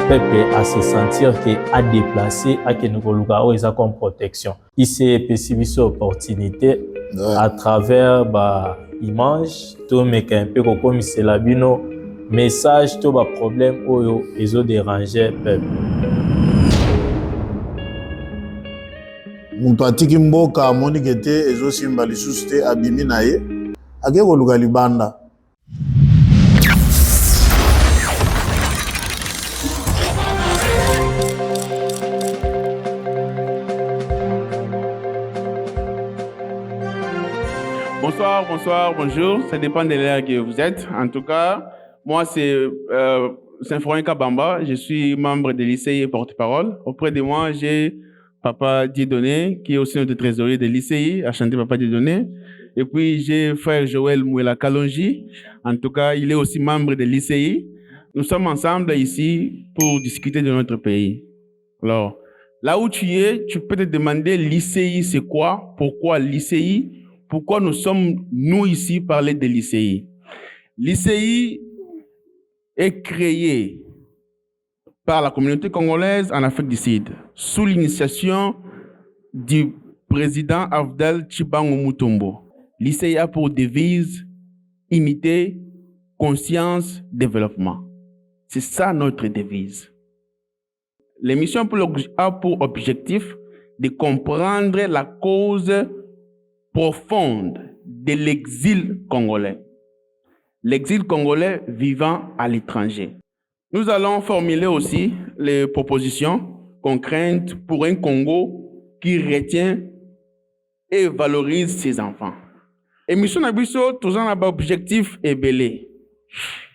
peuple à se sentir à déplacer à que nous voulons comme protection. Ici c'est opportunité à travers image tout mais un peu comme c'est la bino message tout problème oyo ils ont dérangé peuple. Mpatiki mboka amoni kete ezosimba lisusu te abimi na ye ake koluka libanda. Bonsoir, bonjour. Ça dépend de l'heure que vous êtes. En tout cas, moi, c'est Saint-Florent Kabamba. Je suis membre de l'ICI et porte-parole. Auprès de moi, j'ai Papa Dieudonné, qui est aussi notre trésorier de l'ICI, a chanté Papa Dieudonné. Et puis, j'ai frère Joël Mouela Kalonji. En tout cas, il est aussi membre de l'ICI. Nous sommes ensemble ici pour discuter de notre pays. Alors, là où tu es, tu peux te demander l'ICI, c'est quoi? Pourquoi l'ICI? Pourquoi nous sommes, nous, ici, parler de l'ICI? L'ICI est créé par la communauté congolaise en Afrique du Sud, sous l'initiation du président Abdel Tchibango Mutombo. L'ICI a pour devise unité, conscience, développement. C'est ça notre devise. L'émission a pour objectif de comprendre la cause profonde de l'exil congolais. L'exil congolais vivant à l'étranger. Nous allons formuler aussi les propositions concrètes pour un Congo qui retient et valorise ses enfants. Émission Nabiso, tous en avons objectif et belé.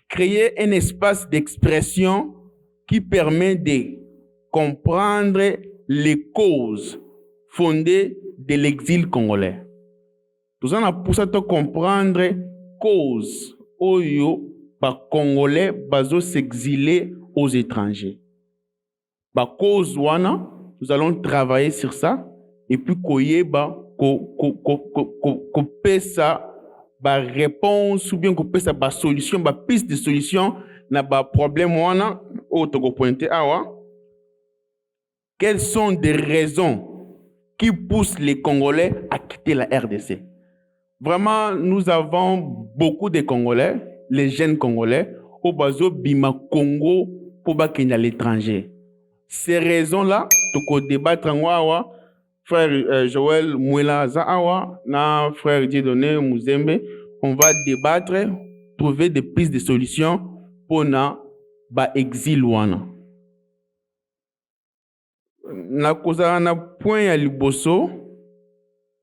Créer un espace d'expression qui permet de comprendre les causes fondées de l'exil congolais. Nous allons pour ça comprendre cause oyo ba congolais bazo s'exiler aux étrangers. Ba cause wana, nous allons travailler sur ça et puis koyeba ko pesa ba réponse ou bien ko pesa ba solution ba piste de solution na ba problème wana o to ko pointer awa. Quelles sont des raisons qui poussent les Congolais à quitter la RDC? Vraiment, nous avons beaucoup de Congolais, les jeunes Congolais, au bazo bima Congo pour bakenya à l'étranger. Ces raisons-là, tu peux débattre en Wawa, frère Joël Mouela Zaawa, na frère Dieudonné Muzembe, on va débattre, trouver des pistes de solutions pour na ba exil wana. Na koza na point ya liboso,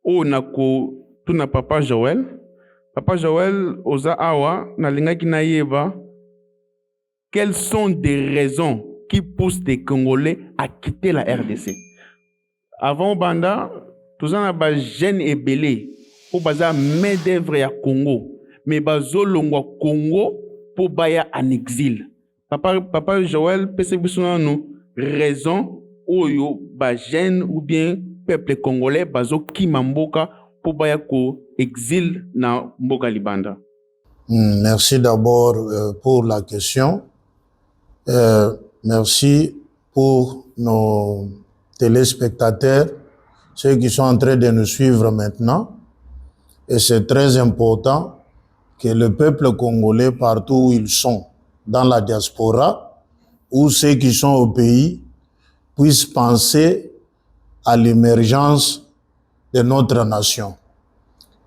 o na ko tuna Papa Joël. Papa Joël, oza awa, na lingaki na yeba, quelles sont des raisons qui poussent les Congolais à quitter la RDC? Avant Banda, tous en a jeunes et belé, pour baza main d'œuvre ya Congo, mais bazo longwa Congo pour baya en exil. Papa Joël, pese bisuna nous raison oyo ba jeune ou bien peuple congolais bazo kimamboka pour baya ko exil na mboka libanda. Merci d'abord pour la question. Merci pour nos téléspectateurs, ceux qui sont en train de nous suivre maintenant. Et c'est très important que le peuple congolais, partout où ils sont, dans la diaspora, ou ceux qui sont au pays, puissent penser à l'émergence de notre nation.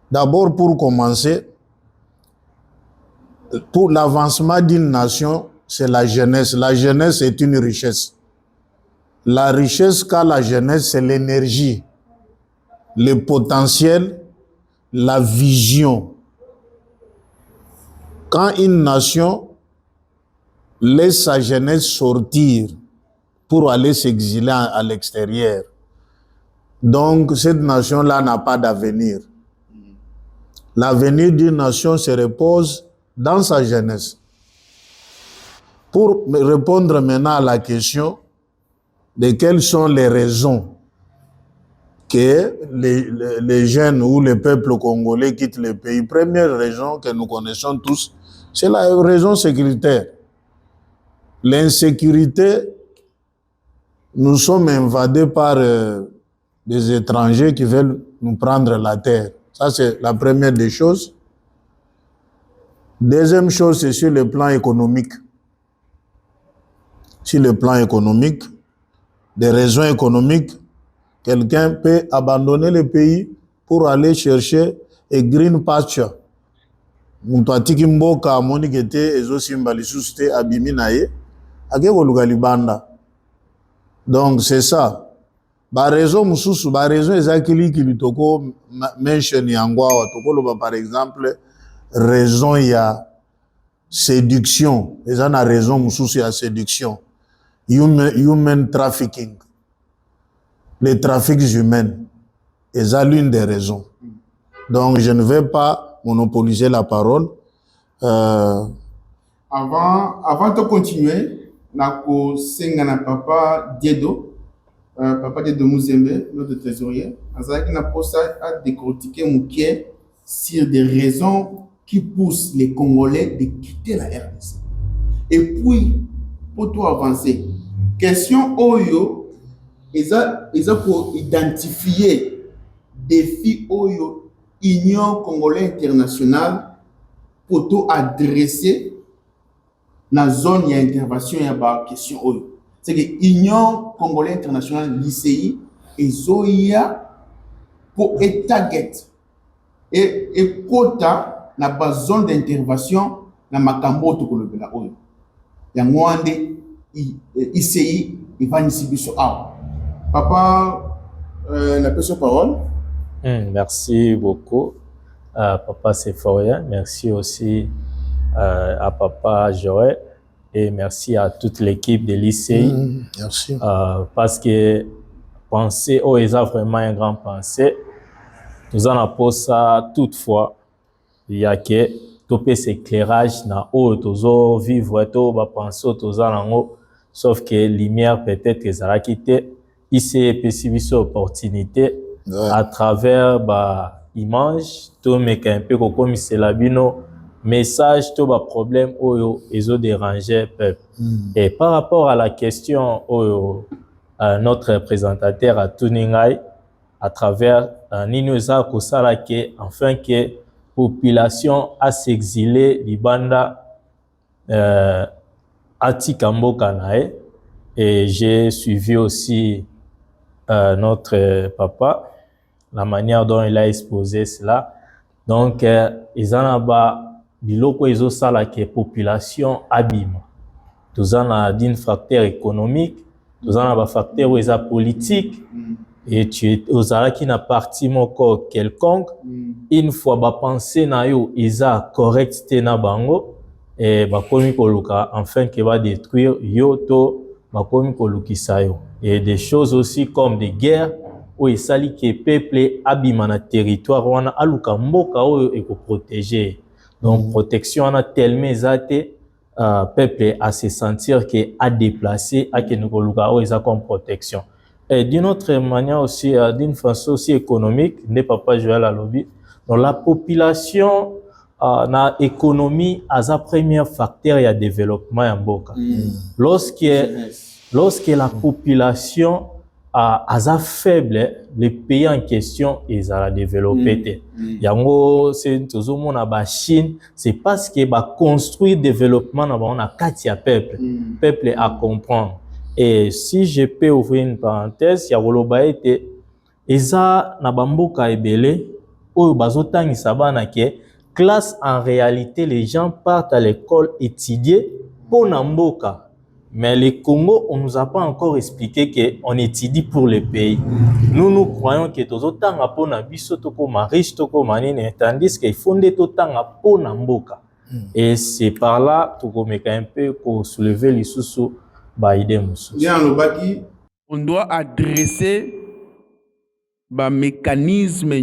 D'abord, pour commencer, pour l'avancement d'une nation, c'est la jeunesse. La jeunesse est une richesse. La richesse qu'a la jeunesse, c'est l'énergie, le potentiel, la vision. Quand une nation laisse sa jeunesse sortir pour aller s'exiler à l'extérieur, donc cette nation-là n'a pas d'avenir. L'avenir d'une nation se repose dans sa jeunesse. Pour répondre maintenant à la question de quelles sont les raisons que les jeunes ou le peuple congolais quittent le pays, première raison que nous connaissons tous, c'est la raison sécuritaire. L'insécurité, nous sommes invadés par des étrangers qui veulent nous prendre la terre. Ça, c'est la première des choses. Deuxième chose, c'est sur le plan économique. Sur le plan économique, des raisons économiques, quelqu'un peut abandonner le pays pour aller chercher a green pasture. Muntu atiki mboka amoni kete ezosimba lisusu te abimi na ye ake koluka libanda. Donc c'est ça. Ba raison mususu, ba raison ezakili kilitoko mention yango awa tokoloba par exemple raison ya séduction. Eza na raison mususu ya séduction. Human trafficking. Les trafics humains. Eza l'une des raisons. Donc je ne vais pas monopoliser la parole. Avant de continuer, nako sengana papa Diedo Muzembe, notre trésorier, azaki na posa à décortiquer mouké sur des raisons qui poussent les Congolais de quitter la RDC. Et puis, pour tout avancer, question Oyo, ils ont pour identifier défis Oyo, Union Congolaise Internationale, pour tout adresser dans la zone d'intervention, il y a une question Oyo. C'est que l'Union Congolaise Internationale, l'ICI, et Zoya pour être target et quota dans la zone d'intervention dans Makambo to Kolobela Oyo. Yangwande ICI il va ici biso a. Papa la personne parole. Merci beaucoup Papa Sephoria, merci aussi à Papa Joël et merci à toute l'équipe de l'ICI. Merci. Parce que penser oh ils ont vraiment un grand pensée. Nous en avons ça toutefois il y a que topé cet éclairage na haut tozo vivre to ba penser tozo nango sauf que lumière peut-être que ça a quitté ici possible opportunité à travers ba image to meka un peu comme c'est la bino message to ba problème oyo ezo déranger peuple. Et par rapport à la question oyo notre présentateur a Tuningai à travers Ninoza Kosala que enfin que population à s'exiler libanda Atikambo Kanae et j'ai suivi aussi notre papa la manière dont il a exposé cela. Donc ils en a biloko izo sala que population abîme. Tous en a d'un facteur économique, tous en a facteur où ils politique. Et tu es aux arts qui n'a parti mon corps quelconque, une fois ba pensée na yo isa correct te na bango et ba komi koluka enfin qui va détruire yo to ba komi kolukisa yo. Et des choses aussi comme des guerres où il sali que peuple abima na territoire wana aluka mboka oyo eko protéger. Donc protection ana tellement ezate peuple à se sentir que a déplacé à que nous koluka oyo isa comme protection. Et d'une autre manière aussi, d'une façon aussi économique, n'est pas Joël à lobby. Donc la population, na économie, a sa première facteur et développement en Boka. Lorsque la population a sa faible, les pays en question, ils ont développé. Yango, c'est tout le monde à Chine, c'est parce que ba construire développement dans la Katia peuple, peuple à comprendre. Et si je peux ouvrir une parenthèse, il y a Woloba été Eza Nabamboka Ebele, ou Bazotang Sabana ke classe en réalité, les gens partent à l'école étudier pour Namboka. Mais le Congo, on nous a pas encore expliqué qu'on étudie pour le pays. Nous croyons que tous autant pour Nabiso toko mariche toko manine, tandis qu'il faut des autant pour Namboka. Et c'est par là tout comme un peu pour soulever les sous. On doit adresser le mécanisme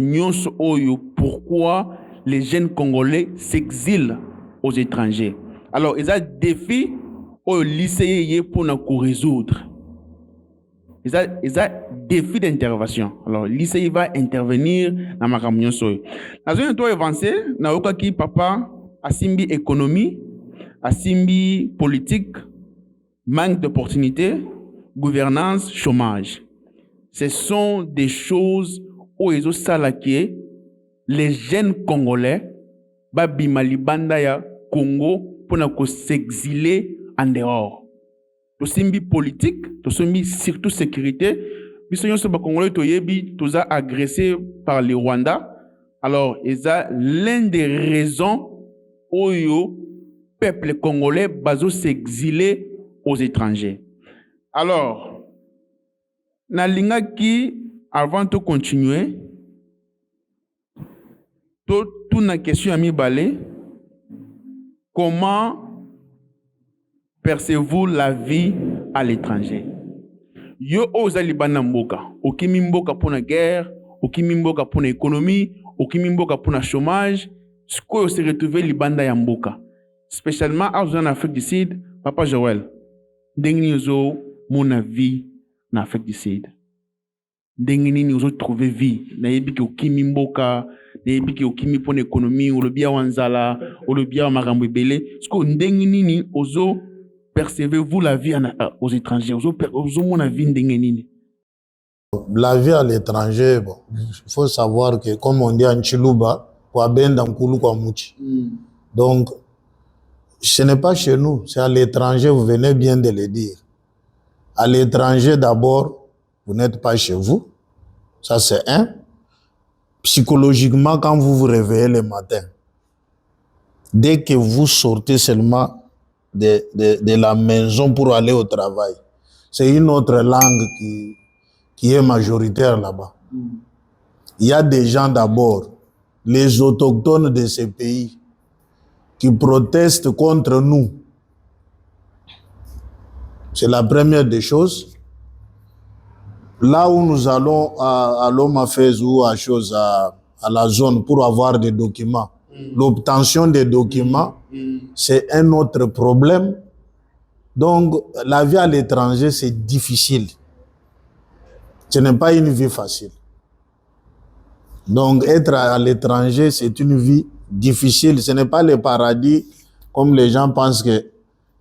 pourquoi les jeunes Congolais s'exilent aux étrangers. Alors, il y a des défis au lycée pour nous résoudre. Il y a des défis d'intervention. Alors, le lycée va intervenir dans ma camion. Dans une autre avancée, nous avons papa a simbi économie, a simbi politique, manque d'opportunités, gouvernance, chômage. Ce sont des choses où ils ont salaqué les jeunes Congolais, babima libanda ya Congo, pour s'exiler en dehors. Tout simbi politique, tout simbi surtout sécurité. Biso nyonso ba Congolais toyebi toza agressé par les Rwandais. Alors, c'est l'une des raisons où le peuple congolais bazo s'exiler aux étrangers. Alors, nalinga ki avant de continuer, toute la question à mi balé, comment percevez-vous la vie à l'étranger? Yo oza libana mboka, okimi mboka pour la guerre, okimi mboka pour l'économie, okimi mboka pour le chômage, ce qu'on se retrouve libanda ya mboka. Spécialement en Afrique du Sud, Papa Joël, dengni ozo mon vie en Afrique du Sud. Dengni nous ozo trouver vie, na yebi ki okimi mboka, na yebi ki okimi pour l'économie, ou le bien wanzala, ou le bien marambo belé, ce qu'on dengni ni ozo percevez-vous la vie aux étrangers? La vie à l'étranger, bon, il faut savoir que, comme on dit en Chiluba, donc, ce n'est pas chez nous, c'est à l'étranger, vous venez bien de le dire. À l'étranger, d'abord, vous n'êtes pas chez vous, ça c'est un. Psychologiquement, quand vous vous réveillez le matin, dès que vous sortez seulement de la maison pour aller au travail. C'est une autre langue qui est majoritaire là-bas. Il y a des gens d'abord, les autochtones de ces pays, qui protestent contre nous. C'est la première des choses. Là où nous allons à l'Omafez ou à la zone pour avoir des documents, l'obtention des documents, c'est un autre problème. Donc, la vie à l'étranger, c'est difficile. Ce n'est pas une vie facile. Donc, être à l'étranger, c'est une vie difficile. Ce n'est pas le paradis, comme les gens pensent que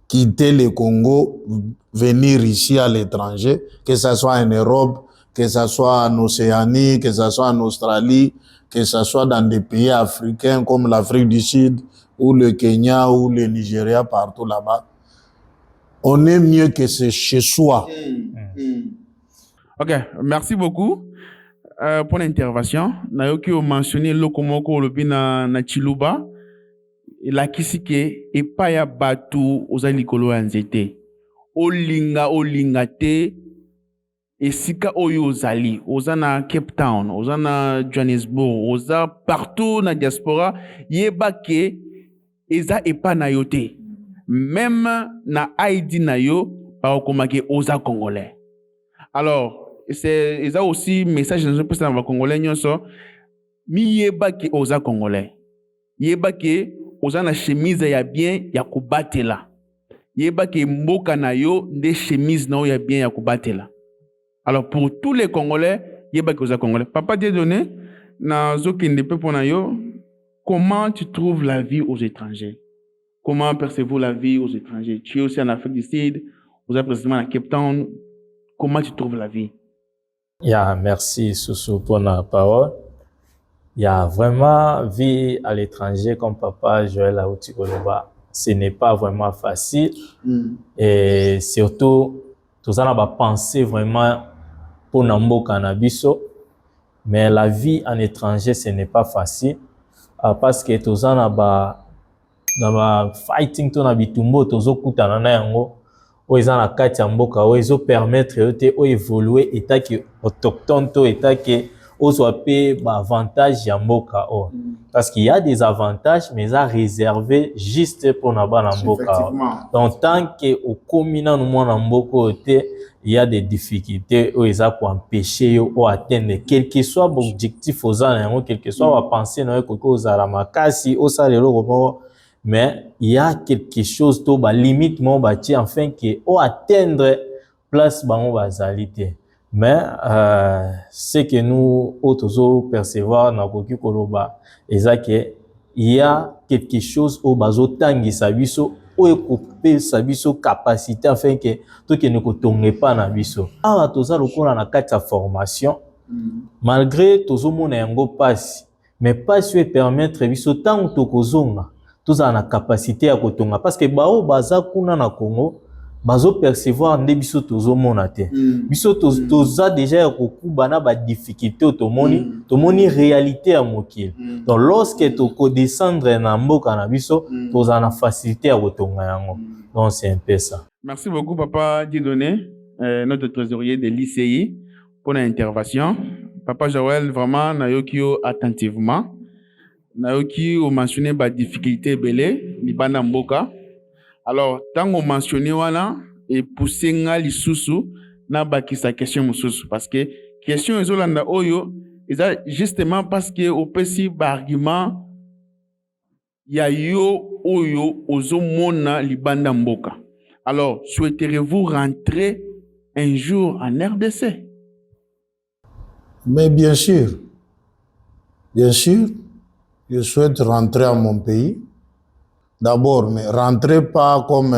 quitter le Congo, venir ici à l'étranger, que ce soit en Europe, que ce soit en Océanie, que ce soit en Australie, que ce soit dans des pays africains comme l'Afrique du Sud, ou le Kenya, ou le Nigeria, partout là-bas. On est mieux que chez soi. Ok, merci beaucoup pour l'intervention. Nayoki a mentionné le komoko lobina na Chiluba. La kisike et pas ya batu ozali kolo anzete. Olinga te esika oyo ozali. Ozana Cape Town, ozana Johannesburg, oza partout na diaspora. Yeba ke eza epa na yote. Même na ID na yo, pa okomake oza congolais. Alors, c'est aussi message de nos congolais nyonso. Mi yeba ke oza congolais. Yeba ke oza na chemise ya bien ya kubatela. Yeba ke mboka na yo de chemise na ya bien ya kubatela. Alors pour tous les Congolais, yeba ke oza congolais. Papa Dieudonné, na zokende pe pona yo, comment tu trouves la vie aux étrangers? Comment percevez-vous la vie aux étrangers? Tu es aussi en Afrique du Sud, vous êtes précisément à Cape Town. Comment tu trouves la vie? Merci Soussou pour la parole. Il y a vraiment vie à l'étranger comme Papa Joël Aoutikoloba. Ce n'est pas vraiment facile. Et surtout, tout ça, on va penser vraiment pour Nambo Cannabiso. Mais la vie en étranger, ce n'est pas facile. Parce que tout ça, on va fighting, tout bitumbo, tout ça, kutana yango. Ils ont la carte en mboka, ils ont permettre de évoluer état qui autochtone, état qui aux avantages en mboka. Parce qu'il y a des avantages, mais ça réservé juste pour naba mboka. Donc tant que au communant nous en mboka, il y a des difficultés où ils ont pour empêcher ou atteindre quel que soit l'objectif aux gens, quel que soit la pensée dans aux aramakasi, au salero. Mais il y a quelque chose to ba limite mon bâti enfin qui au atteindre place bango bazalité. Mais ce que nous autres percevoir na koki koloba ezake il y a quelque chose au bazo tangi sabiso oyo kopesa biso capacité afin que tokende kotonga epa na biso. Awa toza lokola na kati ya formation, malgré tozomona yango pasi, mais pasi oyo permettre biso ntango tokozonga tozala na capacité ya kotonga, parce que bao baza kuna na Congo bazo percevoir nde biso tozomona te. Biso toza déjà ya kokuba na ba difficulté tomoni réalité ya mokili. Donc lorsque toko descendre na mboka na biso toza na facilité ya kotonga yango. Donc c'est un peu ça. Merci beaucoup Papa Dieudonné, notre trésorier de l'ICI, pour l'intervention. Papa Joël, vraiment nayoki yo attentivement. Nayoki o mentionné ba difficulté belé libanda mboka. Alors, tant qu'on mentionne wana et pousser nga lisusu na bakisa question mususu parce que question ezolanda oyo eza justement parce que au pesi ba argument ya yo oyo ozomona libanda mboka. Alors, souhaiterez-vous rentrer un jour en RDC? Mais bien sûr, je souhaite rentrer à mon pays. D'abord, mais rentrer pas comme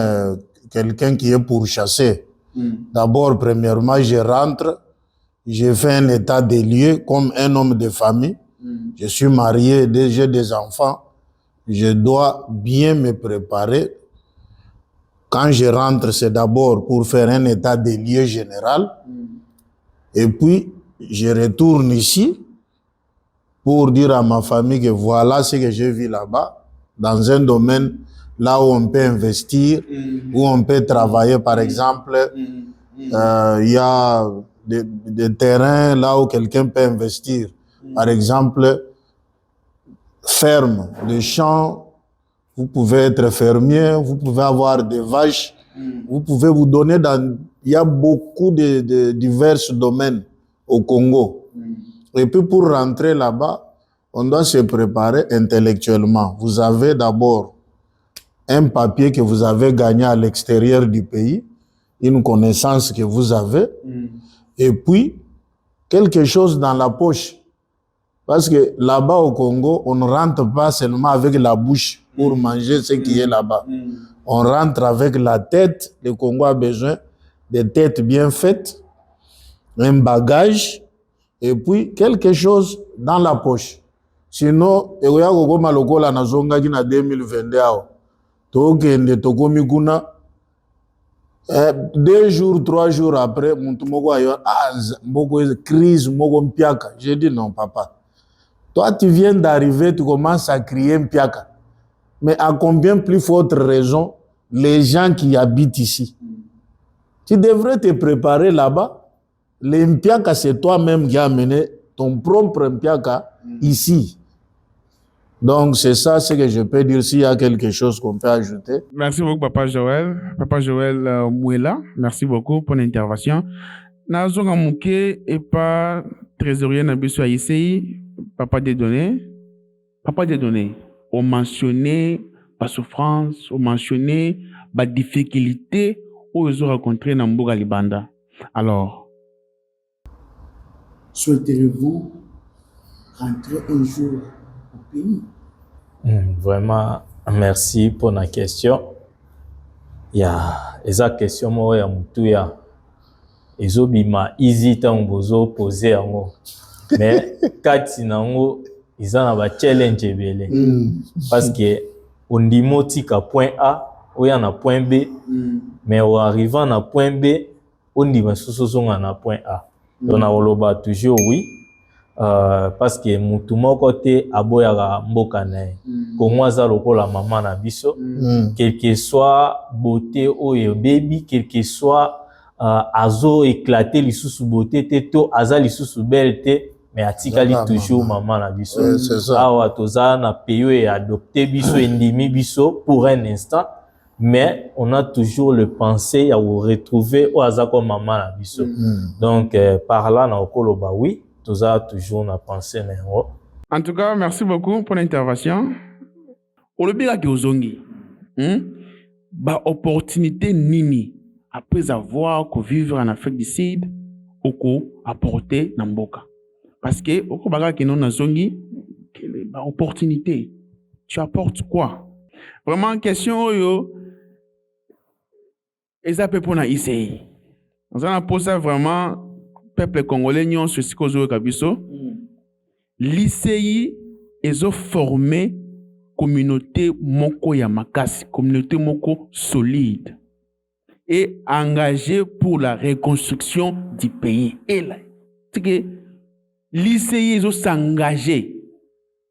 quelqu'un qui est pourchassé. D'abord, premièrement, je rentre, j'ai fait un état des lieux comme un homme de famille. Je suis marié, j'ai des enfants. Je dois bien me préparer. Quand je rentre, c'est d'abord pour faire un état des lieux général. Et puis, je retourne ici pour dire à ma famille que voilà ce que j'ai vu là-bas. Dans un domaine là où on peut investir, où on peut travailler, par exemple, il y a des terrains là où quelqu'un peut investir. Par exemple, ferme, des champs, vous pouvez être fermier, vous pouvez avoir des vaches, vous pouvez vous donner dans... Il y a beaucoup de divers domaines au Congo. Et puis pour rentrer là-bas, on doit se préparer intellectuellement. Vous avez d'abord un papier que vous avez gagné à l'extérieur du pays, une connaissance que vous avez, et puis quelque chose dans la poche. Parce que là-bas au Congo, on ne rentre pas seulement avec la bouche pour manger ce qui est là-bas. On rentre avec la tête. Le Congo a besoin de têtes bien faites, un bagage, et puis quelque chose dans la poche. Sinon, egoya kokoma lokola na zonga kina 2022 ao. Tokende tokomi kuna 2 jours, 3 jours après, muntu moko ayo mboko crise moko mpiaka. J'ai dit non papa. Toi tu viens d'arriver, tu commences à crier mpiaka. Mais à combien plus forte raison les gens qui habitent ici? Tu devrais te préparer là-bas. Les mpiaka, c'est toi-même qui as amené ton propre mpiaka ici. Donc, c'est ça ce que je peux dire s'il y a quelque chose qu'on peut ajouter. Merci beaucoup, Papa Joël. Papa Joël Mouela, merci beaucoup pour l'intervention. Nazonga Mouké et pas trésorier Nabiso Aïsei, Papa Dieudonné. Papa Dieudonné, on mentionnait la souffrance, on mentionnait la difficulté aux rencontrés dans Mboga Libanda. Alors, souhaiterez-vous rentrer un jour au pays? Vraiment, merci pour la question. Il y a esa question mo ya mutu ya ezobima easy tango bozo poser yango. Mais kati nango ils ont ba challenge ebele. Parce que on dimoti ka point A, oya na point B, mais en arrivant na point B, on dit zonga na point A. Donc na oloba toujours oui. Parce que mutu moko te aboyaka mboka na ye. Kongo aza lokola mama na biso. Quel que soit beauté oyo baby, quel que soit azo éclater lisusu beauté te to aza lisusu belle te, mais atikali toujours mama na biso. Awa toza na pays et adopté biso endimi biso pour un instant, mais on a toujours le pensée à vous retrouver au aza comme mama na biso. Donc par là na okoloba oui. Toujours na pensée. En tout cas, merci beaucoup pour l'intervention. Au le bilan Ozongi, ba opportunité nini après avoir vivre en Afrique du Sud, oko apporter Namboka. Parce que oko baga ki non Zongi, ba opportunité, tu apportes quoi? Vraiment question yo Et ça peut pour la ICI. On a posé ça vraiment, peuple congolais, nous, sur ce qu'on a kabiso. L'ICI, ils ont formé communauté moko yamakasi, communauté moko solide et engagée pour la reconstruction du pays. Et là, c'est que l'ICI, ils ont s'engagé.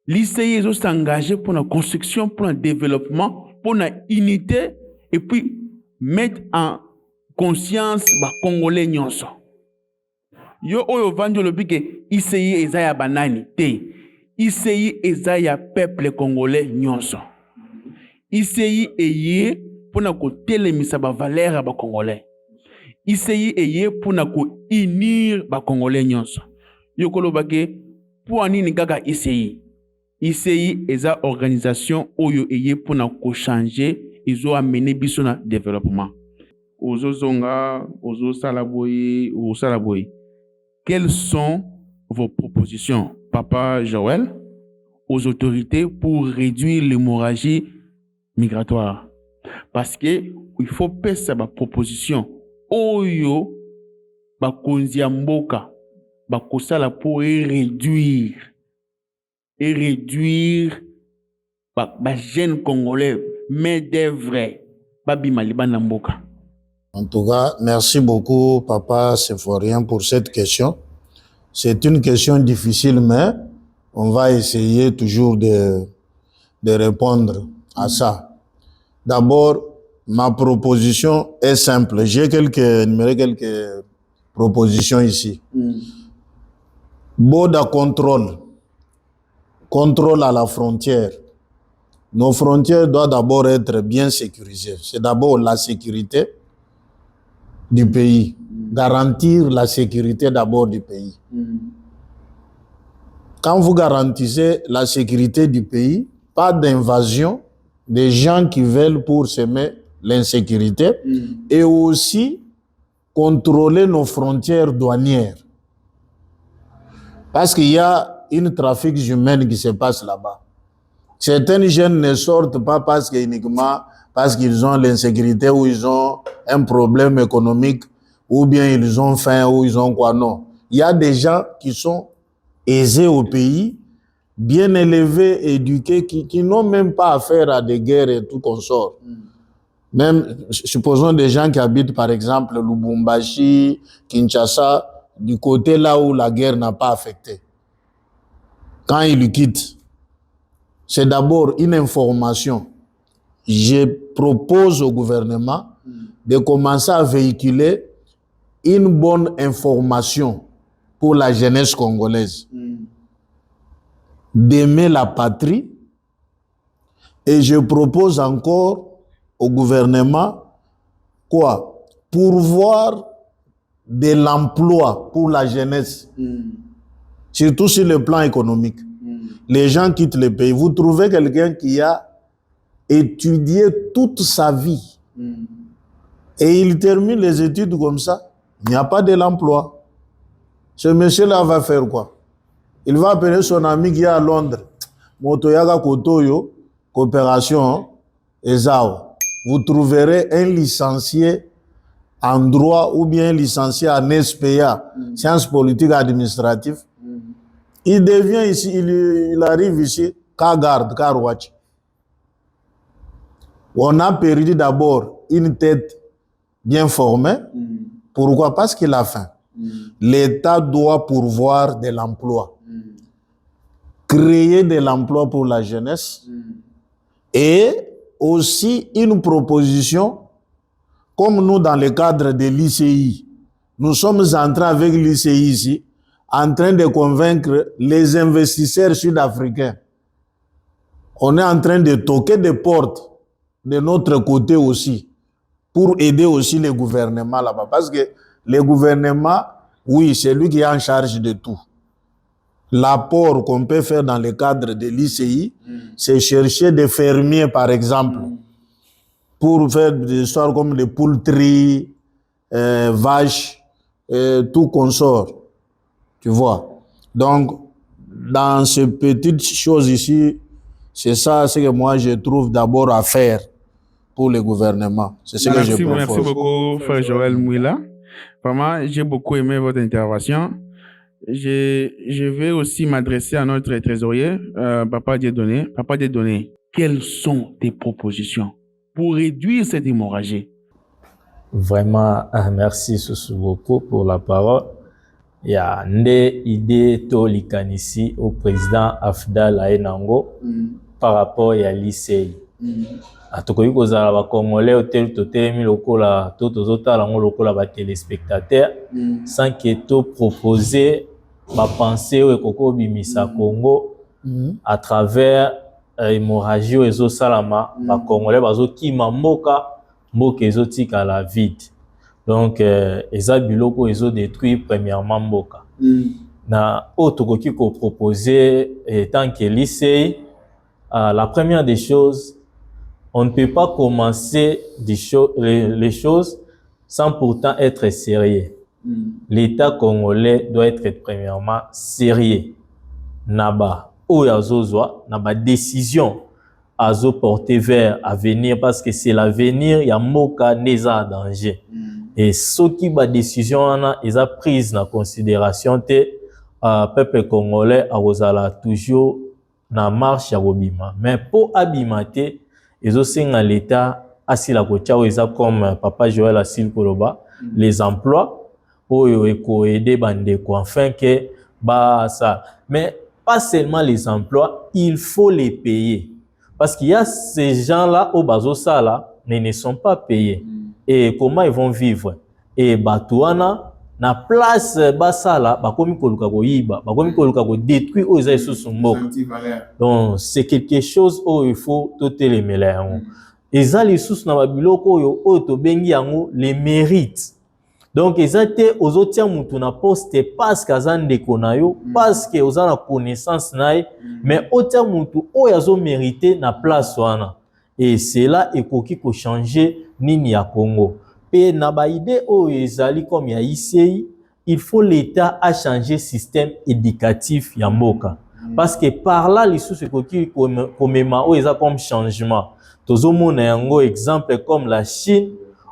L'ICI, ils ont s'engagé pour la construction, pour le développement, pour la unité et puis mettre en conscience les Congolais nyonso. Yo oyo vanjo lobi ke ICI eza ya banani te. ICI eza ya peuple congolais nyonso. ICI eye pour na ko telemisa ba valeur ba congolais. ICI eye pour na ko unir ba congolais nyonso. Yo koloba ke pour anini kaka ICI. ICI eza organisation oyo eye pour na ko changer, izo amener biso na développement. Ozo zonga, ozo salaboyi, ou salaboyi. Quelles sont vos propositions, Papa Joël, aux autorités pour réduire l'hémorragie migratoire? Parce que il faut passer ma proposition. Oyo, ba konzia mboka, ba kosala pour réduire ba jeunes congolais, main d'œuvre, ba bimaliba na mboka. En tout cas, merci beaucoup, Papa Symphorien, pour cette question. C'est une question difficile, mais on va essayer toujours de répondre à ça. D'abord, ma proposition est simple. J'ai quelques propositions ici. Boda contrôle à la frontière. Nos frontières doivent d'abord être bien sécurisées. C'est d'abord la sécurité du pays, garantir la sécurité d'abord du pays. Quand vous garantissez la sécurité du pays, pas d'invasion des gens qui veulent pour semer l'insécurité et aussi contrôler nos frontières douanières. Parce qu'il y a une trafic humain qui se passe là-bas. Certains jeunes ne sortent pas uniquement parce qu'ils ont l'insécurité ou ils ont un problème économique ou bien ils ont faim ou ils ont quoi. Non. Il y a des gens qui sont aisés au pays, bien élevés, éduqués, qui n'ont même pas affaire à des guerres et tout consort. Même, supposons des gens qui habitent par exemple Lubumbashi, Kinshasa, du côté là où la guerre n'a pas affecté. Quand ils quittent, c'est d'abord une information. Je propose au gouvernement de commencer à véhiculer une bonne information pour la jeunesse congolaise. D'aimer la patrie. Et je propose encore au gouvernement quoi? Pourvoir de l'emploi pour la jeunesse. Surtout sur le plan économique. Les gens quittent le pays. Vous trouvez quelqu'un qui a étudié toute sa vie et il termine les études comme ça, il n'y a pas de l'emploi. Ce monsieur-là va faire quoi? Il va appeler son ami qui est à Londres. Motoyaga Kotoyo, coopération, Ezao. Vous trouverez un licencié en droit ou bien un licencié en SPA, sciences politiques administratives. Il devient ici, il arrive ici, car garde, car watch. On a perdu d'abord une tête bien formée. Pourquoi? Parce qu'il a faim. L'État doit pourvoir de l'emploi. Créer de l'emploi pour la jeunesse. Et aussi une proposition, comme nous dans le cadre de l'ICI, nous sommes en train avec l'ICI ici, en train de convaincre les investisseurs sud-africains. On est en train de toquer des portes de notre côté aussi, pour aider aussi les gouvernements là-bas. Parce que les gouvernements, oui, c'est lui qui est en charge de tout. L'apport qu'on peut faire dans le cadre de l'ICI, c'est chercher des fermiers, par exemple, pour faire des histoires comme les poultries, vaches, tout consort. Tu vois. Donc, dans ces petites choses ici, c'est ça ce que moi je trouve d'abord à faire pour le gouvernement. C'est ce que je propose. Merci beaucoup, frère Joël Mouila. Vraiment, j'ai beaucoup aimé votre intervention. Je vais aussi m'adresser à notre trésorier, Papa Dieudonné. Papa Dieudonné, quelles sont tes propositions pour réduire cette hémorragie? Vraiment, merci beaucoup pour la parole. Il y a une idée tolikanisi au président Afdal Aenango par rapport à lycée. Atokoki kozala ba Congolais hôtel totelemi lokola to tozotala ngo lokola ba téléspectateurs sans que to proposer ba penser o ekoko bimisa Congo à travers hémorragie ezo salama ba Congolais bazo kima mboka ezotika la vide. Donc eza biloko ezo détruire premièrement mboka. Na otokoki ko proposer tant que lycée, la première des choses, on ne peut pas commencer les choses sans pourtant être sérieux. L'État congolais doit être premièrement sérieux. Naba oyazozwa, naba décision azo porter vers avenir parce que c'est l'avenir ya moka neza danger. Et ce qui ba décision ana eza prise na considération te peuple congolais azala toujours na marche ya bobima. Mais pour abimate et aussi dans l'État, asila kochao eza comme Papa Joël Asil Koloba, les emplois, oyo eko aider bandeko afin que ba ça. Mais pas seulement les emplois, il faut les payer. Parce qu'il y a ces gens-là au bazo sala, mais ne sont pas payés. Et comment ils vont vivre? Et batouana na place basala bakomi koluka ko yiba, bakomi koluka ko détruire aux sous mboka. Donc c'est quelque chose où il faut toter les mêlés. Et ça les sous na babiloko yo o to bengi yango les mérites. Donc ezate ozotia mutu na poste parce kazande konayo, parce que ozana connaissance nae, mais otia mutu o yazo mériter na place wana. Et c'est là ekoki ko changer nini ya Congo. Et na ba idée o ezali comme ya ICI, il faut l'État à changer système éducatif ya mboka. Parce que par là les sous ekoki komema o eza comme changement. Tozo mona yango exemple comme la Chine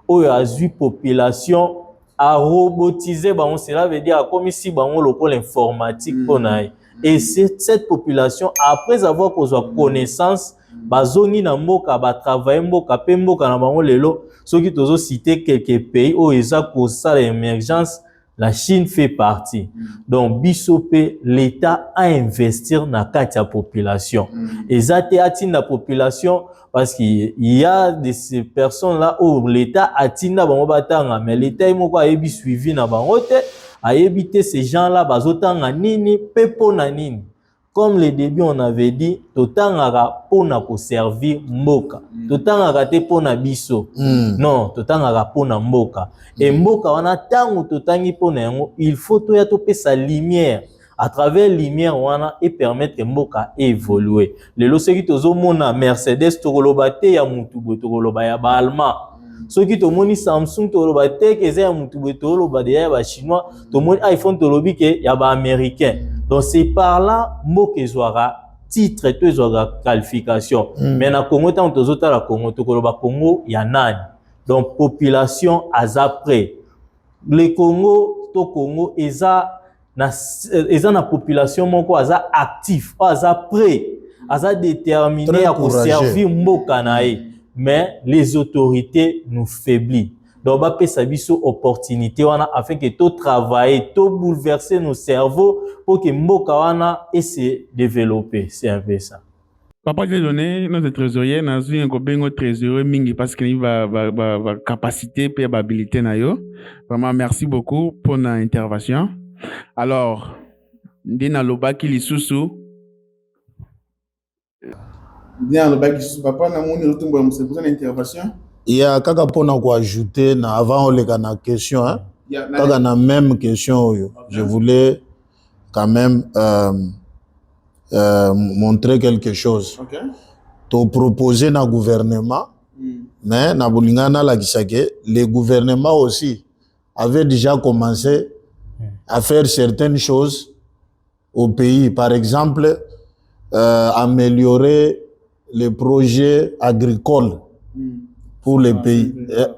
o a vu population à robotiser, bon, cela veut dire comme ici bon local informatique pour naï. Et cette population après avoir posé connaissance bazongi na mboka ba travailler mboka pe mboka na bango lelo soki tozo citer quelques pays où eza ko ça l'émergence, la Chine fait partie. Donc bisope l'État a investir na kati ya population. Ezate atinda population parce qu'il y a de ces personnes là où l'État atinda bango batanga mais l'État moko ayebi suivi na bango te, ayebi te ces gens là bazotanga nini pepo na nini. Comme le début on avait dit, totangaka pona ko servir mboka. Totangaka te pona biso. Non, totangaka pona mboka. Et mboka wana tango totangi pona yango, il faut to ya topé sa lumière. À travers lumière wana et permettre mboka évoluer. Lelo soki tozo mona Mercedes tokoloba te ya mutu boye tokoloba ya ba allemand. Soki tomoni Samsung tokoloba te ke za ya mutu boye tokoloba de ya ba chinois, tomoni iPhone tolobi ke ya ba américain. Donc c'est par là mboka ezwara titre to ezwara qualification. Mais na Congo tant tozota la Congo tokoloba Congo ya nani. Donc population aza près. Le Congo to Congo eza na population moko aza actif, aza prêt, aza déterminé à servir mboka nae. Mais les autorités nous faiblissent. Donc ba pesa biso opportunité wana afin que to travailler, to bouleverser nos cerveaux pour que mboka wana et se développer. C'est un peu ça. Papa Dieudonné, notre trésorier, n'a eu un copain trésorier mingi parce qu'il va capacité et habilité na yo. Vraiment merci beaucoup pour notre intervention. Alors, Ndina Lobaki Lisusu. Ndina Lobaki Lisusu, papa, na moni lutumbo mse pour une intervention. Il y a kaka pona ko ajouter na avant on les na question hein. Kaka na même question yo. Je voulais quand même montrer quelque chose. OK. To proposer na gouvernement mais na bolingana la kisake les gouvernements aussi avaient déjà commencé à faire certaines choses au pays. Par exemple, améliorer les projets agricoles pour les pays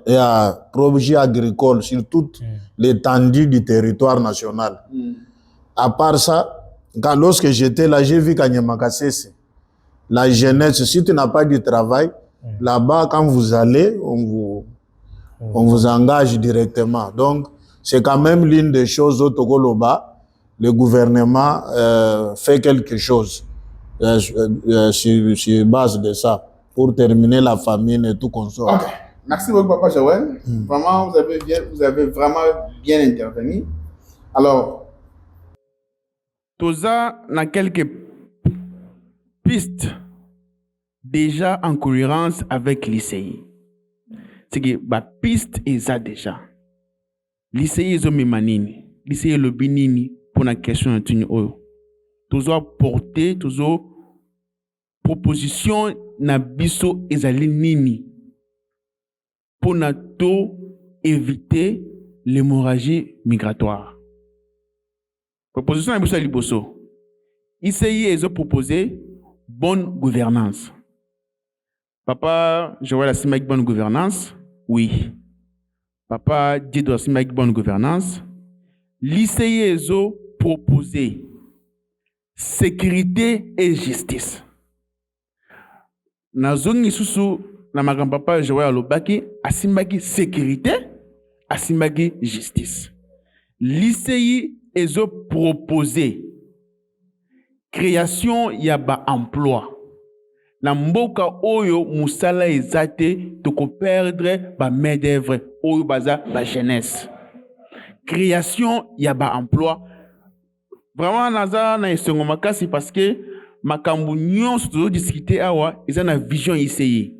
et à projet agricole sur toute l'étendue du territoire national. À part ça, lorsque j'étais là, j'ai vu qu'à Niamakasese, la jeunesse, si tu n'as pas du travail, là-bas, quand vous allez, on vous engage directement. Donc, c'est quand même l'une des choses au Togo-Loba. Le gouvernement fait quelque chose sur base de ça pour terminer la famine et tout consort. Ok. Merci beaucoup, Papa Joël. Vraiment, vous avez vraiment bien intervenu. Alors, Toza n'a quelques pistes déjà en cohérence avec l'ICI. C'est que la piste est ça déjà. L'ICI est manini. L'ICI est le binini pour la question de Tunio. Toza porter, toza proposition na biso ezali nini pour na to éviter l'hémorragie migratoire. Proposition na biso ya liboso. ICI est proposé bonne gouvernance. Papa Joël Asimaki bonne gouvernance? Oui. Papa Dido Asimaki bonne gouvernance. L'ICI est proposé sécurité et justice. Nazongi susu na makambo Papa Joël alobaki Asimaki sécurité, Asimaki justice. L'ICI est proposé création ya ba emploi. Na mboka oyo musala ezate toko perdre ba main d'œuvre oyo baza ba jeunesse. Création ya ba emploi. Vraiment naza na esongo makasi parce que makambu nyonso tozo discuter awa eza na vision ICI.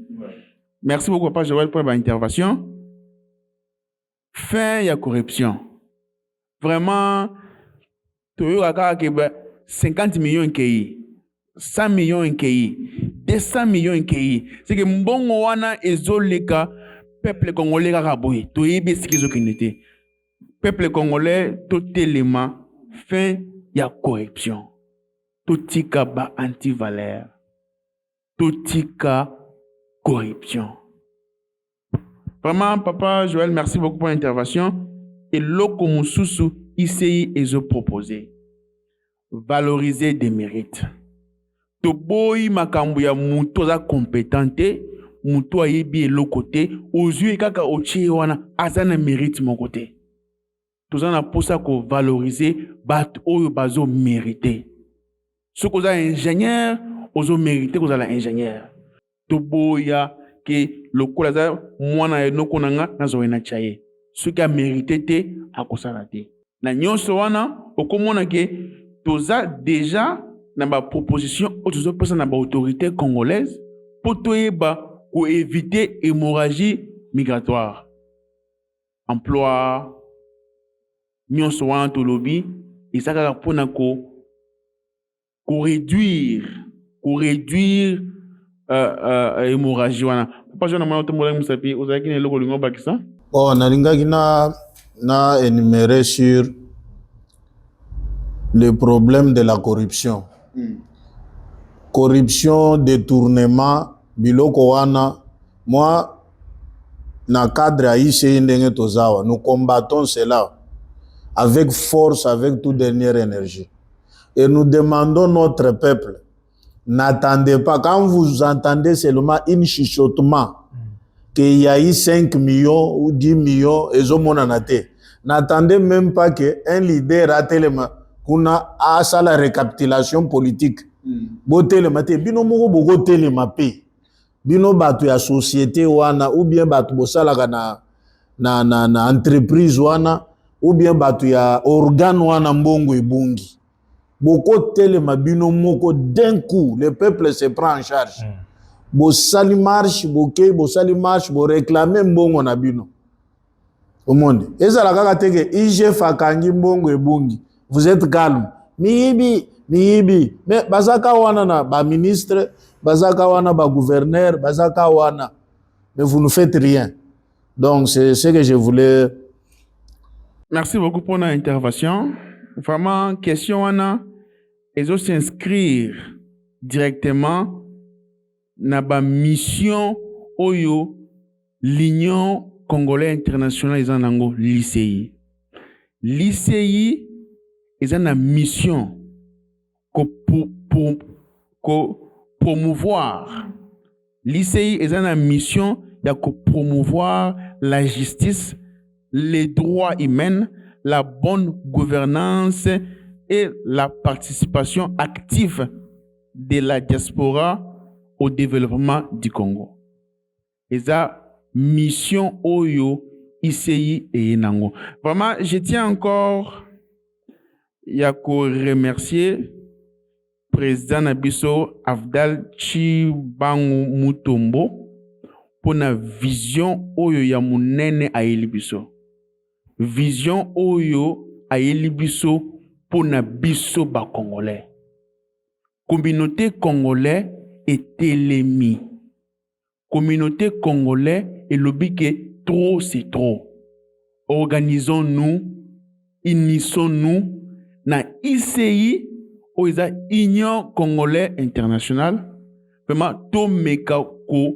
Merci beaucoup Papa Joël pour votre intervention. Fin ya corruption. Vraiment toyo kaka ke 50 millions NKI, 100 millions NKI, 200 millions NKI. C'est que mbongo wana ezoleka peuple congolais kaka boye. Toyebi sikizo kinete. Peuple congolais totelema fin ya corruption. Totika ba anti-valeur. Totika corruption. Vraiment, Papa Joël, merci beaucoup pour l'intervention. Et loko mususu ICI est proposé. Valoriser des mérites. Toboyi makambu ya muto za compétente, muto ayebi elokote, ozui kaka otie wana azana mérite mon côté. Tozana posa ko valoriser bat oyo bazo mériter. Ce qu'on a ingénieur, ozo mériter qu'on a l'ingénieur. Toboya que le kolaza mwana enoko nanga nazo ena chaye. Ce qui a mérité te akosala te. Na nyonso wana okomona ke toza déjà na ba proposition otozo pesa na ba autorité congolaise pour toyeba ko éviter hémorragie migratoire. Emploi nyonso wana to lobby isaka pona ko réduire hémorragie wana. Pas jeune na tomola musapi ozaki ne loko lingo bakisa. Bon, nalingaki na énumérer sur le problème de la corruption. Corruption, détournement, biloko wana. Moi, na cadre à ICI ndenge tozawa, nous combattons cela avec force, avec toute dernière énergie. Et nous demandons notre peuple, n'attendez pas, quand vous entendez seulement un chuchotement, qu'il y a eu 5 millions ou 10 millions, et n'attendez même pas qu'un leader a tellement a ça la récapitulation politique. Bino moko bogo telema pe. Bino batu ya société wana ou bien batu bosala na entreprise wana ou bien batu ya organe wana mbongo ebungi. Boko telema bino moko d'un coup le peuple se prend en charge. Bo sali marche, bo sali marche, bo réclamer mbongo na bino. Au monde. Ezala kaka teke IG fakangi mbongo ebungi. Vous êtes calme. Miibi. Mais bazaka wana na ba ministre, bazaka wana ba gouverneur, bazaka wana. Mais vous ne faites rien. Donc c'est ce que je voulais. Merci beaucoup pour notre intervention. Vraiment, question wana, ils ont s'inscrire directement na ba mission oyo l'Union congolaise internationale est en l'ICI. L'ICI est en mission pour promouvoir. L'ICI est en mission de promouvoir la justice, les droits humains, la bonne gouvernance et la participation active de la diaspora au développement du Congo. Et ça, mission Oyo, ICI et Nango. Vraiment, je tiens encore à remercier président Nabiso Afdal Chibangu Mutombo pour la vision Oyo ya munene a Elibiso. Vision Oyo a Elibiso pour na biso ba Congolais. Communauté congolaise est élémie. Communauté congolaise est lobby que trop c'est trop. Organisons-nous, unissons-nous na ICI ou isa Union congolaise internationale. Vraiment to meka ko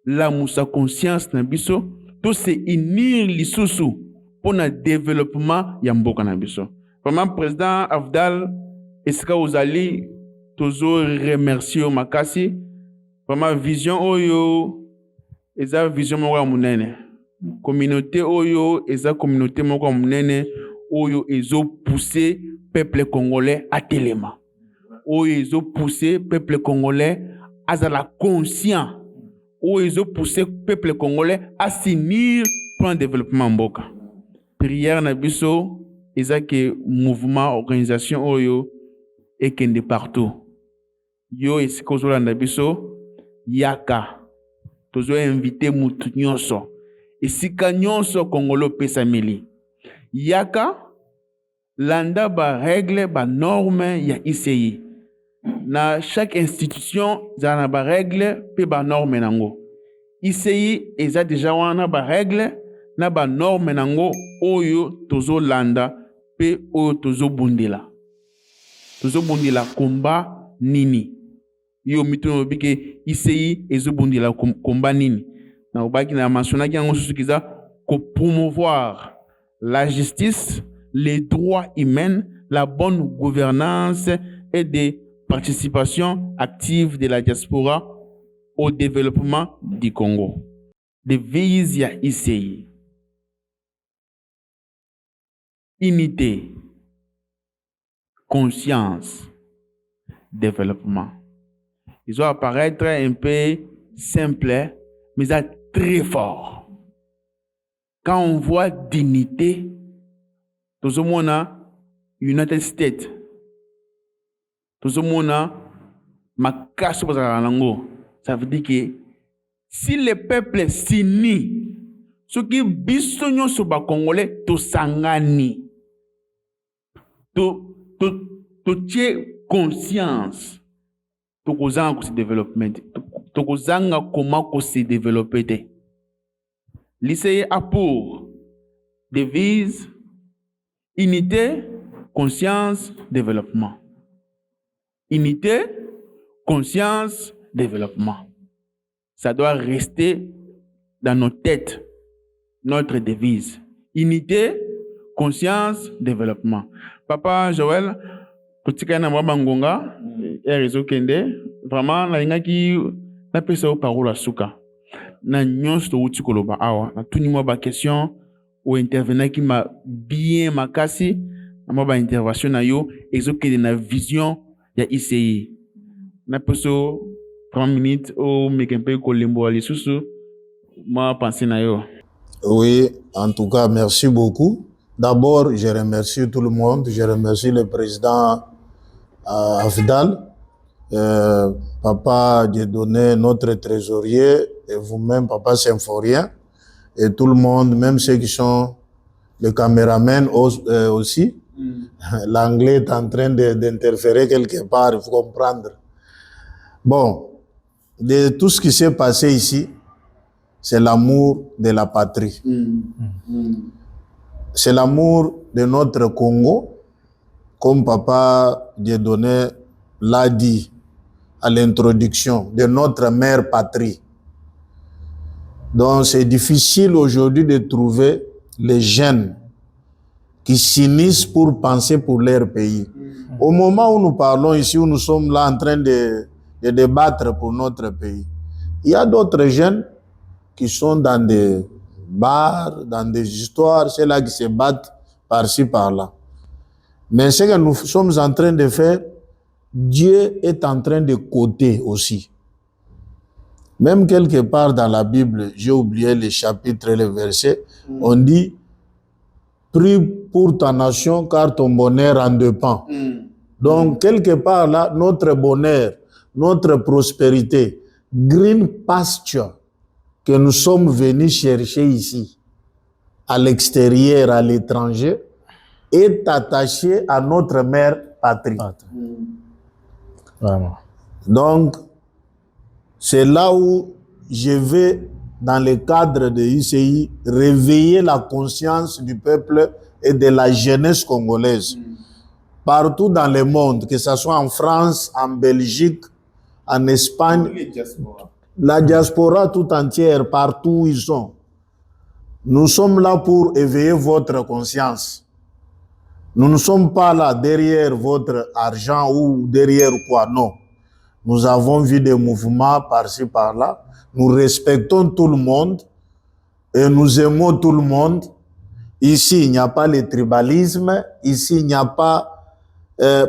la musa conscience na biso to se unir lisusu pour na développement ya mboka na biso. Vraiment président Afdal esika ozali tozo remercier au makasi. Vraiment vision oyo eza vision moko munene. Communauté oyo eza communauté moko munene oyo ezo pousser peuple congolais à téléma. Oyo ezo pousser peuple congolais à la conscient. Oyo ezo pousser peuple congolais à s'unir pour un développement mboka. Prière na biso eza que mouvement organisation oyo ekende partout. Yo esika ozolanda biso yaka tozo invité mutu nyonso esika nyonso Congolo pesa mili yaka landa ba règle ba norme ya ICI na chaque institution za na ba règle pe ba norme nango ICI eza déjà wana ba règle na ba norme nango oyo tozo landa pe oyo tozo bundela komba nini yo mito bike ICI ezobundila komba nini na obaki na mentionnaki yango susukiza ko promouvoir la justice, les droits humains, la bonne gouvernance et des participations actives de la diaspora au développement du Congo. Devise ya ICI. Unité, conscience, développement. Ils vont apparaître un peu simples, mais très forts. Quand on voit dignité, tout le monde a United States, tout le monde a Makasso, ça veut dire que si le peuple s'unit, ce qui bisogno sur le Congolais, to sangani, to tiens conscience. Tokozanga se développement tokozanga comment se développer. L'ICI a pour devise unité, conscience, développement. Unité, conscience, développement. Ça doit rester dans nos têtes, notre devise. Unité, conscience, développement. Papa Joël, totika na mwabangonga réseau kende vraiment na ingaki na pesa o parole suka na nyonso to uti koloba awa na tuni mwa ba question o intervenant qui m'a bien makasi na mwa ba intervention na yo ezokende na vision ya ICI na peso 30 minutes o mekempe ko lembo ali susu ma pensée na yo. Oui, en tout cas merci beaucoup. D'abord, je remercie tout le monde, je remercie le président Afdal, Papa Dieudonné, notre trésorier, et vous-même, Papa Symphorien, et tout le monde, même ceux qui sont les caméramans aussi. L'anglais est en train d'interférer quelque part, il faut comprendre. Bon, de tout ce qui s'est passé ici, c'est l'amour de la patrie. C'est l'amour de notre Congo, comme Papa Dieudonné l'a dit à l'introduction, de notre mère patrie. Donc c'est difficile aujourd'hui de trouver les jeunes qui s'unissent pour penser pour leur pays. Au moment où nous parlons ici, où nous sommes là en train de débattre pour notre pays, il y a d'autres jeunes qui sont dans des bars, dans des histoires, c'est là qui se battent par-ci, par-là. Mais ce que nous sommes en train de faire, Dieu est en train de coter aussi. Même quelque part dans la Bible, j'ai oublié les chapitres et les versets, on dit « Prie pour ta nation car ton bonheur en dépend ». Donc, quelque part là, notre bonheur, notre prospérité, green pasture que nous sommes venus chercher ici, à l'extérieur, à l'étranger, est attaché à notre mère patrie. Vraiment. Donc, c'est là où je vais, dans le cadre de ICI, réveiller la conscience du peuple et de la jeunesse congolaise. Partout dans le monde, que ce soit en France, en Belgique, en Espagne, la diaspora tout entière, partout où ils sont. Nous sommes là pour éveiller votre conscience. Nous ne sommes pas là derrière votre argent ou derrière quoi, non. Nous avons vu des mouvements par-ci, par-là. Nous respectons tout le monde et nous aimons tout le monde. Ici, il n'y a pas le tribalisme. Ici, il n'y a pas...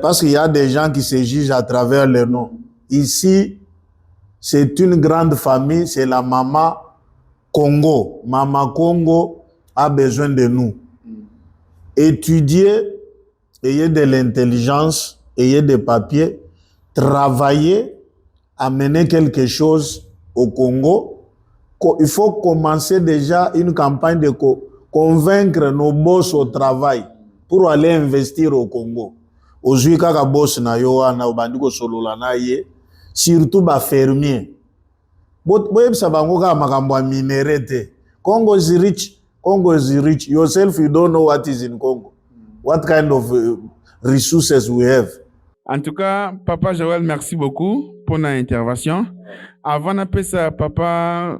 parce qu'il y a des gens qui se jugent à travers leur nom. Ici, c'est une grande famille, c'est la Maman Congo. Maman Congo a besoin de nous. Étudier, ayez de l'intelligence, ayez des papiers, travailler, amener quelque chose au Congo. Il faut commencer déjà une campagne de convaincre nos boss au travail pour aller investir au Congo. Aujourd'hui, kaka boss na yo wana obandiko solola na ye, surtout ba fermier. Boyebisa bango kaka makambo ya minere te. Congo is rich. Congo is rich. Yourself, you don't know what is in Congo. What kind of resources we have. En tout cas, Papa Joël, merci beaucoup pour notre intervention. Avant d'appeler ça Papa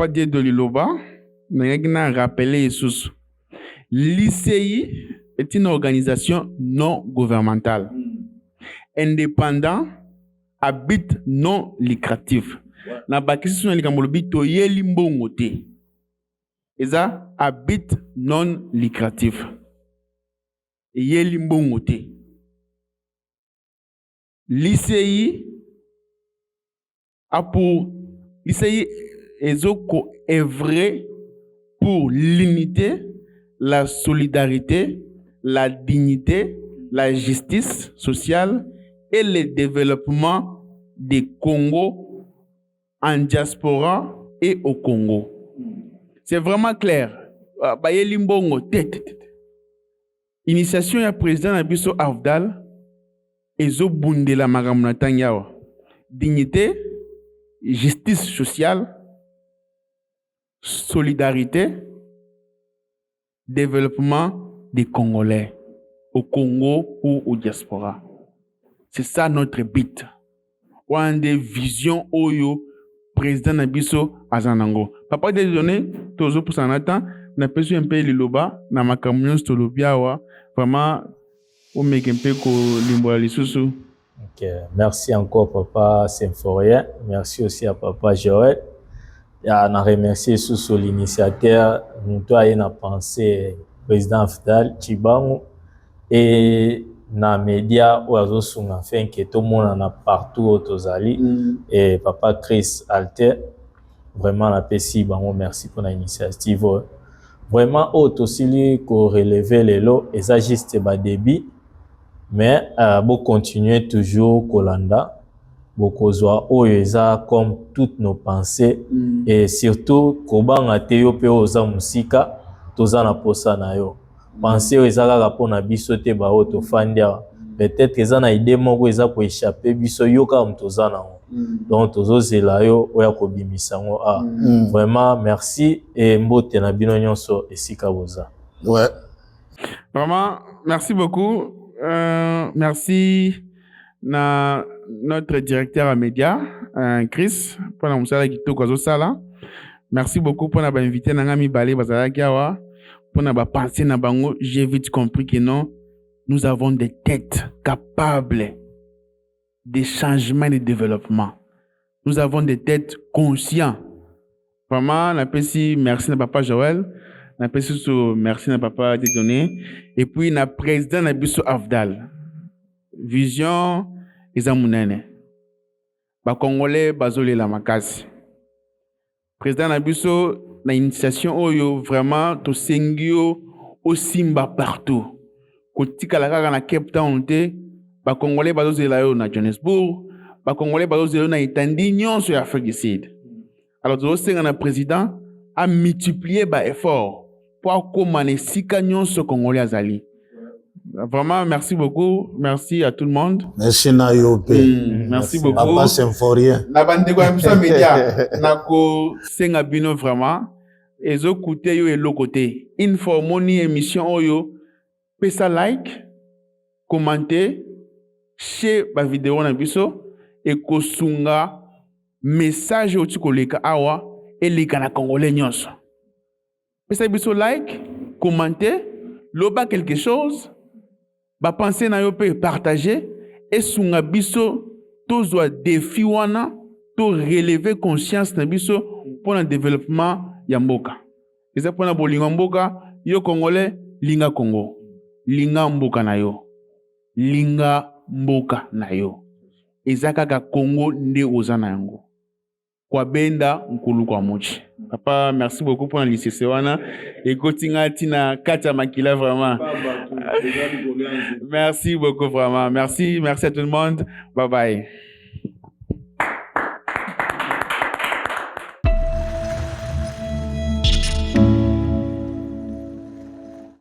Dieu de Liloba, nous avons rappelé Jesus. L'ICI est une organisation non gouvernementale, indépendante, à but non lucratif. Na bakisi na likamolobi to yeli mbongo te. Eza à but non lucratif. Yeli mbongo te. L'ICI a pour l'ICI est vrai pour l'unité, la solidarité, la dignité, la justice sociale et le développement des Congo en diaspora et au Congo. C'est vraiment clair. Bayeli mbongo initiation ya président Nabiso Afdal ezo bundela makambo na ntango awa. Dignité, justice sociale, solidarité, développement des Congolais au Congo ou au diaspora. C'est ça notre but. On a des visions oyo président Nabiso azanango. Papa des données, tozo pour sanata, na pesu un peu liloba na makamyo stolobiawa, vraiment o mekempe ko limbola lisusu. Ok, merci encore Papa Symphorien. Merci aussi à Papa Joël. Et on a remercié sous l'initiateur, nous avons pensé président Afdal Chibangu et na média où azo sunga fait que tout le monde en a partout aux Ali et Papa Chris Alter. Vraiment la PCI, bon, merci pour l'initiative. Vraiment autre aussi qu'on relever les lots et ça juste bas débit. Mais bon continuer toujours Kolanda, beaucoup zoa oeza comme toutes nos pensées et surtout kobanga teyo pe oza musika toza na posa na yo. Pensez oeza kaka pona biso te ba oto fandia peut-être que ça na idée moko eza ko échapper biso yoka mtoza na ngo. Donc tozo zela yo oya ko bimisa ngo vraiment merci et mbote na bino nyonso esika boza. Ouais. Vraiment merci beaucoup. Merci na notre directeur à médias, Chris, pour la musala qui toka zo sala. Merci beaucoup pour nous inviter à nous parler pour nous penser na bango. J'ai vite compris que non, nous avons des têtes capables de changement et de développement. Nous avons des têtes conscientes. Vraiment, merci à papa Joël, merci à papa Dédoné, et puis na président na biso Afdal. Vision ezamunene. Ba Congolais bazole la makasi. Président na biso na initiation oyo vraiment to sengio au simba partout. Kotika la kaka na Cape Town te, ba Congolais bazole la yo na Johannesburg, ba Congolais bazole na Itandi nyonso ya Afrique du Sud. Alors to senga na président a multiplier ba effort pour commander sika nyonso Congolais azali. Vraiment, merci beaucoup. Merci à tout le monde. Merci Nayope. Merci beaucoup. Papa Symphorien. La bande de Guamsa Média. Nako senga bino vraiment. Ezo koute yo elo kote. Informoni émission oyo. Pesa like, commenter, share ba vidéo na biso et kosunga message au tikoleka awa et lika na Congolais nyonso. Pesa biso like, commenter, loba quelque chose. Ba penser na yo pe partager et sunga biso tozwa défi wana to relever conscience na biso pour le développement ya mboka. Eza pona bolinga mboka yo Congolais linga Congo. Linga mboka na yo. Linga mboka na yo. Eza kaka Congo nde ozana yango. Kwa benda nkulu kwa mochi. Papa, merci beaucoup pour l'ICC wana. Et kotinga tina kata makila vraiment. Merci beaucoup vraiment. Merci à tout le monde. Bye bye.